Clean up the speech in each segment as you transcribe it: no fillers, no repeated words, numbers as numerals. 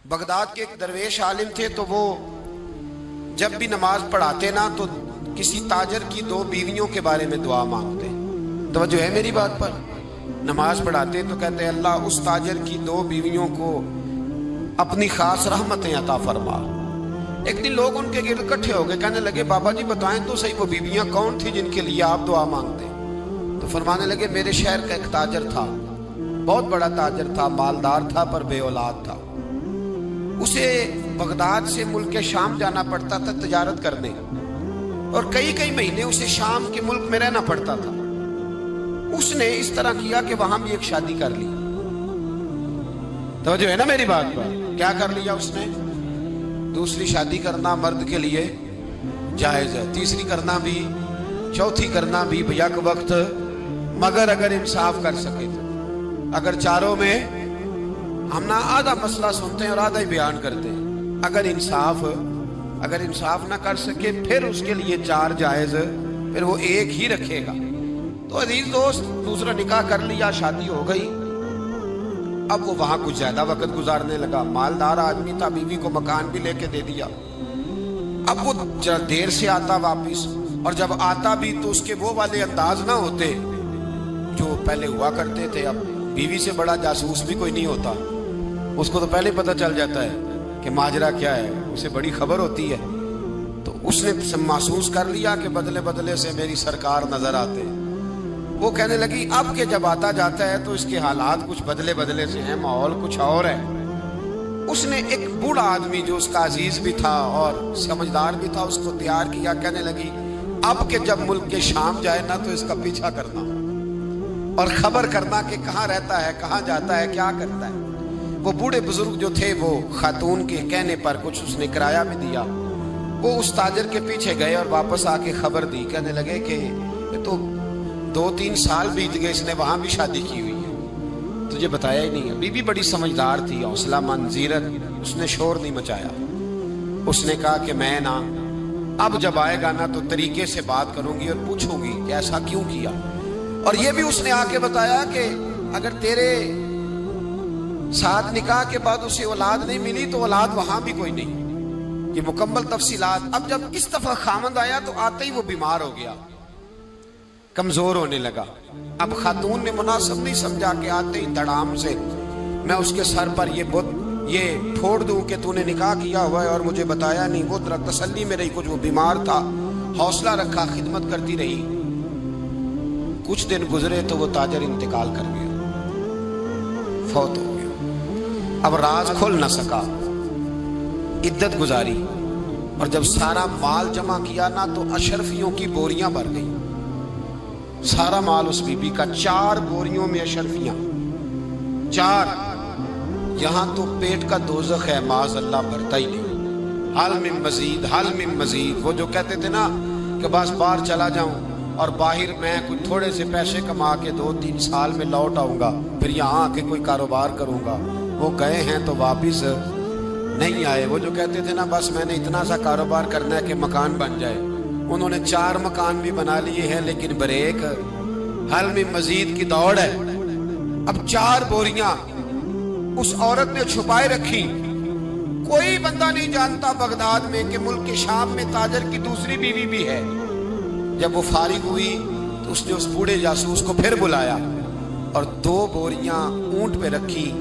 Baghdad کے ایک درویش عالم تھے، تو وہ جب بھی نماز پڑھاتے نا تو کسی تاجر کی 2 بیویوں کے بارے میں دعا مانگتے۔ توجہ ہے میری بات پر؟ نماز پڑھاتے تو کہتے اللہ اس تاجر کی 2 بیویوں کو اپنی خاص رحمتیں عطا فرما۔ ایک دن لوگ ان کے گرد اکٹھے ہو گئے، کہنے لگے بابا جی بتائیں تو صحیح وہ بیویاں کون تھی جن کے لیے آپ دعا مانگتے؟ تو فرمانے لگے میرے شہر کا ایک تاجر تھا، بہت بڑا تاجر تھا، مالدار تھا پر بے اولاد تھا۔ اسے بغداد سے ملک شام جانا پڑتا تھا تجارت کرنے، اور کئی مہینے اسے شام کے ملک میں رہنا پڑتا تھا۔ اس نے اس طرح کیا کہ وہاں بھی ایک شادی کر لی۔ توجہ ہے نا میری بات پر؟ کیا کر لیا اس نے؟ دوسری شادی کرنا مرد کے لیے جائز ہے، تیسری کرنا بھی، چوتھی کرنا بھی بیک وقت، مگر اگر انصاف کر سکے تو۔ اگر چاروں میں ہم نہ آدھا مسئلہ سنتے ہیں اور آدھا ہی بیان کرتے ہیں، اگر انصاف نہ کر سکے پھر اس کے لیے 4 جائز، پھر وہ ایک ہی رکھے گا۔ تو عزیز دوست دوسرا نکاح کر لیا، شادی ہو گئی۔ اب وہ وہاں کچھ زیادہ وقت گزارنے لگا، مالدار آدمی تھا، بیوی کو مکان بھی لے کے دے دیا۔ اب وہ دیر سے آتا واپس، اور جب آتا بھی تو اس کے وہ والے انداز نہ ہوتے جو پہلے ہوا کرتے تھے۔ اب بیوی سے بڑا جاسوس بھی کوئی نہیں ہوتا، اس کو تو پہلے پتہ چل جاتا ہے کہ ماجرا کیا ہے، اسے بڑی خبر ہوتی ہے۔ تو اس نے محسوس کر لیا کہ بدلے بدلے سے میری سرکار نظر آتے ہیں۔ وہ کہنے لگی اب کہ جب آتا جاتا ہے تو اس کے حالات کچھ بدلے بدلے سے ہیں، ماحول کچھ اور ہے۔ اس نے ایک بوڑھا آدمی جو اس کا عزیز بھی تھا اور سمجھدار بھی تھا اس کو تیار کیا، کہنے لگی اب کہ جب ملک کے شام جائے نا تو اس کا پیچھا کرنا اور خبر کرنا کہ کہاں رہتا ہے، کہاں جاتا ہے، کیا کرتا ہے۔ وہ بوڑھے بزرگ جو تھے وہ خاتون کے کہنے پر کچھ اس نے کرایہ بھی دیا، وہ اس تاجر کے پیچھے گئے اور واپس آ کے خبر دی۔ کہنے لگے کہ یہ تو 2-3 سال بیت گئے، اس نے وہاں بھی شادی کی ہوئی ہے، تجھے بتایا ہی نہیں ہے۔ بی بی بڑی سمجھدار تھی، حوصلہ مند، زیرک، اس نے شور نہیں مچایا۔ اس نے کہا کہ میں نا اب جب آئے گا نا تو طریقے سے بات کروں گی اور پوچھوں گی کہ ایسا کیوں کیا۔ اور یہ بھی اس نے آ کے بتایا کہ اگر تیرے ساتھ نکاح کے بعد اسے اولاد نہیں ملی تو اولاد وہاں بھی کوئی نہیں، یہ مکمل تفصیلات۔ اب جب اس دفعہ خامند آیا تو آتے ہی وہ بیمار ہو گیا، کمزور ہونے لگا۔ اب خاتون نے مناسب نہیں سمجھا کہ آتے ہی دڑام سے میں اس کے سر پر یہ پھوڑ دوں کہ تو نے نکاح کیا ہوا ہے اور مجھے بتایا نہیں۔ وہ تسلی میں رہی، کچھ وہ بیمار تھا، حوصلہ رکھا، خدمت کرتی رہی۔ کچھ دن گزرے تو وہ تاجر انتقال کر گیا، فوت ہو گیا۔ اب راز کھل نہ سکا، عدت گزاری، اور جب سارا مال جمع کیا نا تو اشرفیوں کی بوریاں بھر گئی۔ سارا مال اس بی بی کا، 4 بوریوں میں اشرفیاں، 4۔ یہاں تو پیٹ کا دوزخ ہے، معاذ اللہ، بھرتا ہی نہیں۔ حل من مزید، حل من مزید۔ وہ جو کہتے تھے نا کہ بس باہر چلا جاؤں اور باہر میں کوئی تھوڑے سے پیسے کما کے 2-3 سال میں لوٹ آؤں گا، پھر یہاں آ کے کوئی کاروبار کروں گا، وہ گئے ہیں تو واپس نہیں آئے۔ وہ جو کہتے تھے نا بس میں نے اتنا سا کاروبار کرنا ہے کہ مکان بن جائے، انہوں نے 4 مکان بھی بنا لیے ہیں، لیکن بریک حل میں مزید کی دوڑ ہے۔ اب 4 بوریاں اس عورت نے چھپائے رکھی، کوئی بندہ نہیں جانتا بغداد میں کہ ملک کے شام میں تاجر کی دوسری بیوی بھی ہے۔ جب وہ فارغ ہوئی تو اس نے اس بوڑھے جاسوس کو پھر بلایا اور 2 بوریاں اونٹ پہ رکھی،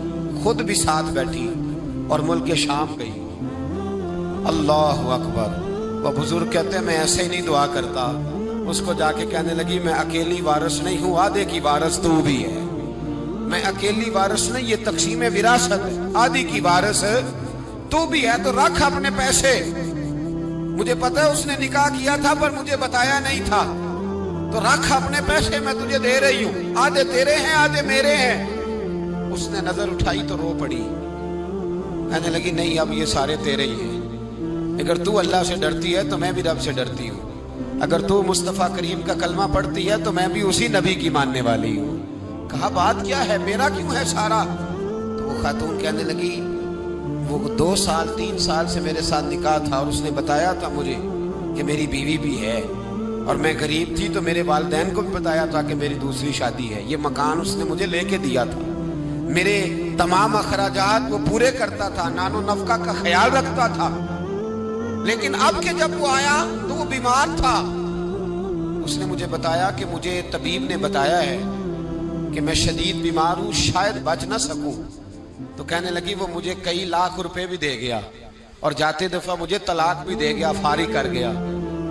خود بھی ساتھ بیٹھی اور ملک شام گئی۔ اللہ اکبر۔ وہ بزرگ کہتے ہیں میں ایسے ہی نہیں دعا کرتا۔ اس کو جا کے کہنے لگی میں اکیلی وارث نہیں ہوں، آدھے کی وارث تو بھی ہے۔ میں اکیلی وارث نہیں، یہ تقسیم وراثت ہے، آدھی کی وارث تو بھی ہے، تو رکھ اپنے پیسے۔ مجھے پتہ ہے اس نے نکاح کیا تھا پر مجھے بتایا نہیں تھا، تو رکھ اپنے پیسے، میں تجھے دے رہی ہوں، آدھے تیرے ہیں آدھے میرے ہیں۔ اس نے نظر اٹھائی تو رو پڑی، کہنے لگی نہیں اب یہ سارے تیرے ہی ہیں۔ اگر تو اللہ سے ڈرتی ہے تو میں بھی رب سے ڈرتی ہوں، اگر تو مصطفیٰ کریم کا کلمہ پڑھتی ہے تو میں بھی اسی نبی کی ماننے والی ہوں۔ کہا بات کیا ہے، میرا کیوں ہے سارا؟ تو وہ خاتون کہنے لگی وہ 2 سال 3 سال سے میرے ساتھ نکاح تھا اور اس نے بتایا تھا مجھے کہ میری بیوی بھی ہے، اور میں غریب تھی تو میرے والدین کو بھی بتایا تھا کہ میری دوسری شادی ہے۔ یہ مکان اس نے مجھے لے کے دیا تھا، میرے تمام اخراجات وہ پورے کرتا تھا، نان و نفقہ کا خیال رکھتا تھا، لیکن اب کہ جب وہ آیا تو وہ بیمار تھا۔ اس نے مجھے بتایا کہ مجھے طبیب نے بتایا ہے کہ میں شدید بیمار ہوں، شاید بچ نہ سکوں۔ تو کہنے لگی وہ مجھے کئی لاکھ روپے بھی دے گیا اور جاتے دفعہ مجھے طلاق بھی دے گیا، فارغ کر گیا۔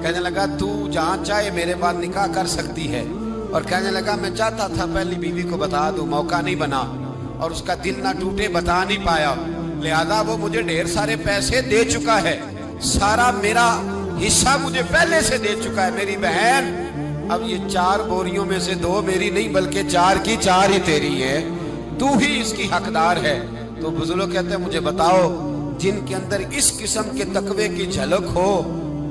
کہنے لگا تو جہاں چاہے میرے بعد نکاح کر سکتی ہے، اور کہنے لگا میں چاہتا تھا پہلی بیوی کو بتا دوں، موقع نہیں بنا اور اس کا دل نہ ٹوٹے، بتا نہیں پایا، لہذا وہ مجھے ڈھیر سارے پیسے دے چکا ہے، سارا میرا حصہ مجھے پہلے سے دے چکا ہے۔ میری بہن اب یہ 4 بوریوں میں سے 2 میری نہیں بلکہ 4 کی 4 ہی تیری ہے، تو ہی اس کی حقدار ہے۔ تو بزرگ کہتے ہیں مجھے بتاؤ جن کے اندر اس قسم کے تقوی کی جھلک ہو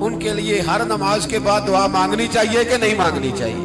ان کے لیے ہر نماز کے بعد دعا مانگنی چاہیے کہ نہیں مانگنی چاہیے؟